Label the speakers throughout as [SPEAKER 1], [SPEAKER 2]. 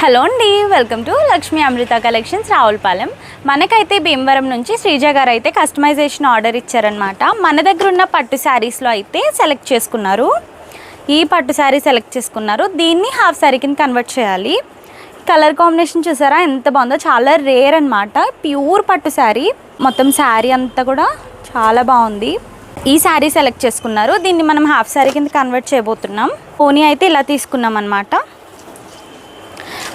[SPEAKER 1] Hello అండి, welcome to Lakshmi Amrutha collections Ravulapalem. మనకైతే భీమవరం నుంచి శ్రీజ గారు అయితే కస్టమైజేషన్ ఆర్డర్ ఇచ్చారనమాట. మన దగ్గర ఉన్న పట్టు శారీస్లో అయితే సెలెక్ట్ చేసుకున్నారు. ఈ పట్టు శారీ సెలెక్ట్ చేసుకున్నారు. దీన్ని హాఫ్ శారీ కింద కన్వర్ట్ చేయాలి. కలర్ కాంబినేషన్ చూసారా ఎంత బాగుందో, చాలా రేర్ అనమాట. ప్యూర్ పట్టు శారీ, మొత్తం శారీ అంతా కూడా చాలా బాగుంది. ఈ శారీ సెలెక్ట్ చేసుకున్నారు. దీన్ని మనం హాఫ్ శారీ కింద కన్వర్ట్ చేయబోతున్నాం. పోనీ అయితే ఇలా తీసుకున్నాం అనమాట.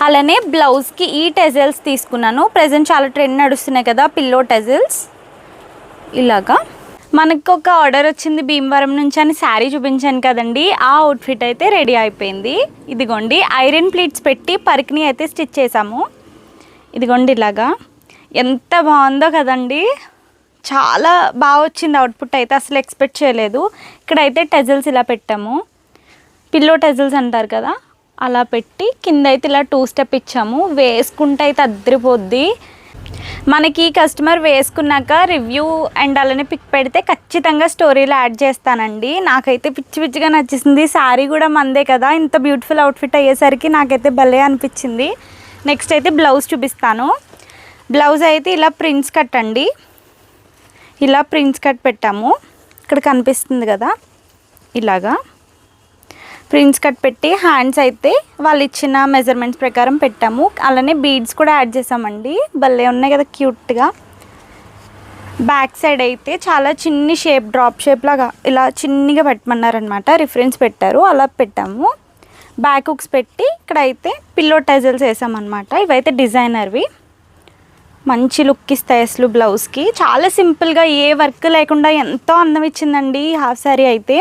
[SPEAKER 1] అలానే బ్లౌజ్కి ఈ టెజల్స్ తీసుకున్నాను. ప్రజెంట్ చాలా ట్రెండ్ నడుస్తున్నాయి కదా పిల్లో టెజల్స్. ఇలాగా మనకు ఒక ఆర్డర్ వచ్చింది భీమవరం నుంచి అని శారీ చూపించాను కదండి. ఆ అవుట్ఫిట్ అయితే రెడీ అయిపోయింది. ఇదిగోండి ఐరన్ ప్లీట్స్ పెట్టి పరికిని అయితే స్టిచ్ చేసాము. ఇదిగోండి ఇలాగా ఎంత బాగుందో కదండి. చాలా బాగా వచ్చింది అవుట్పుట్ అయితే, అసలు ఎక్స్పెక్ట్ చేయలేదు. ఇక్కడైతే టెజల్స్ ఇలా పెట్టాము, పిల్లో టెజల్స్ అంటారు కదా, అలా పెట్టి కింద అయితే ఇలా 2 స్టెప్ ఇచ్చాము. వేసుకుంటే అయితే అద్దరిపోద్ది. మనకి కస్టమర్ వేసుకున్నాక రివ్యూ అండ్ అలానే పిక్ పెడితే ఖచ్చితంగా స్టోరీలో యాడ్ చేస్తానండి. నాకైతే పిచ్చి పిచ్చిగా నచ్చేసింది. శారీ కూడా మందే కదా, ఇంత బ్యూటిఫుల్ అవుట్ఫిట్ అయ్యేసరికి నాకైతే భలే అనిపించింది. నెక్స్ట్ అయితే బ్లౌజ్ చూపిస్తాను. బ్లౌజ్ అయితే ఇలా ప్రిన్స్ కట్ అండి. ఇలా ప్రిన్స్ కట్ పెట్టాము. ఇక్కడ కనిపిస్తుంది కదా, ఇలాగా ప్రిన్స్ కట్ పెట్టి హ్యాండ్స్ అయితే వాళ్ళు ఇచ్చిన మెజర్మెంట్స్ ప్రకారం పెట్టాము. అలానే బీడ్స్ కూడా యాడ్ చేసామండి. భలే ఉన్నాయి కదా క్యూట్గా. బ్యాక్ సైడ్ అయితే చాలా చిన్ని షేప్, డ్రాప్ షేప్ లాగా ఇలా చిన్నగా పెట్టమన్నారనమాట. రిఫరెన్స్ పెట్టారు, అలా పెట్టాము. బ్యాక్ హుక్స్ పెట్టి ఇక్కడ అయితే పిల్లో టెజల్స్ వేసామన్నమాట. ఇవైతే డిజైనర్వి, మంచి లుక్ ఇస్తాయి అసలు బ్లౌజ్కి. చాలా సింపుల్గా ఏ వర్క్ లేకుండా ఎంతో అందం ఇచ్చిందండి హాఫ్ శారీ అయితే.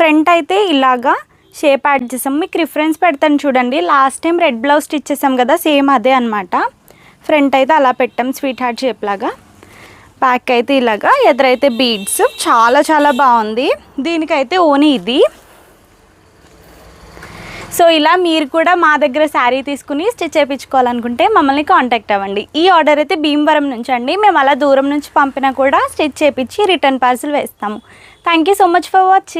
[SPEAKER 1] ఫ్రంట్ అయితే ఇలాగా షేప్ యాడ్ చేసాం. మీకు రిఫరెన్స్ పెడతాను చూడండి. Last time red blouse stitch చేసాం కదా, సేమ్ అదే అనమాట. ఫ్రంట్ అయితే అలా పెట్టాం స్వీట్ హార్ట్ షేప్ లాగా. బ్యాక్ అయితే ఇలాగా, ఎదురైతే బీడ్స్. చాలా చాలా బాగుంది. దీనికైతే ఓనీ ఇది. సో ఇలా మీరు కూడా మా దగ్గర శారీ తీసుకుని స్టిచ్ చేయించుకోవాలనుకుంటే మమ్మల్ని కాంటాక్ట్ అవ్వండి. ఈ ఆర్డర్ అయితే భీమవరం నుంచి అండి. మేము అలా దూరం నుంచి పంపినా కూడా స్టిచ్ చేయించి రిటర్న్ పార్సిల్ వేస్తాము. Thank you so much for watching.